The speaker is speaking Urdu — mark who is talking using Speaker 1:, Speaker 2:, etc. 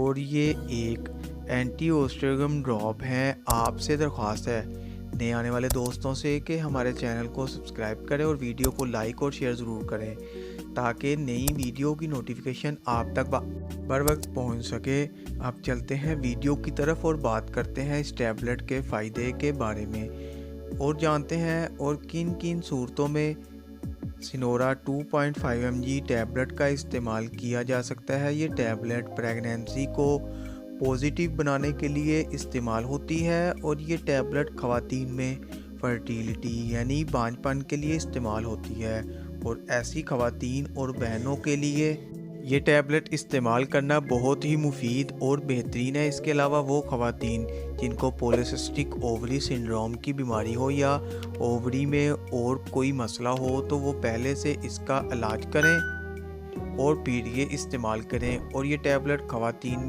Speaker 1: اور یہ ایک اینٹی اوسٹرگم ڈراپ ہے۔ آپ سے درخواست ہے نئے آنے والے دوستوں سے کہ ہمارے چینل کو سبسکرائب کریں اور ویڈیو کو لائک اور شیئر ضرور کریں تاکہ نئی ویڈیو کی نوٹیفیکیشن آپ تک بر وقت پہنچ سکے۔ اب چلتے ہیں ویڈیو کی طرف اور بات کرتے ہیں اس ٹیبلٹ کے فائدے کے بارے میں اور جانتے ہیں اور کن کن صورتوں میں سنورا 2.5 mg ٹیبلٹ کا استعمال کیا جا سکتا ہے۔ یہ ٹیبلٹ پریگنینسی کو پازیٹیو بنانے کے لیے استعمال ہوتی ہے اور یہ ٹیبلٹ خواتین میں فرٹیلٹی یعنی بانجھ پن کے لیے استعمال ہوتی ہے اور ایسی خواتین اور بہنوں کے لیے یہ ٹیبلٹ استعمال کرنا بہت ہی مفید اور بہترین ہے۔ اس کے علاوہ وہ خواتین جن کو پولیسسٹک اووری سنڈروم کی بیماری ہو یا اووری میں اور کوئی مسئلہ ہو تو وہ پہلے سے اس کا علاج کریں اور پھر یہ استعمال کریں اور یہ ٹیبلٹ خواتین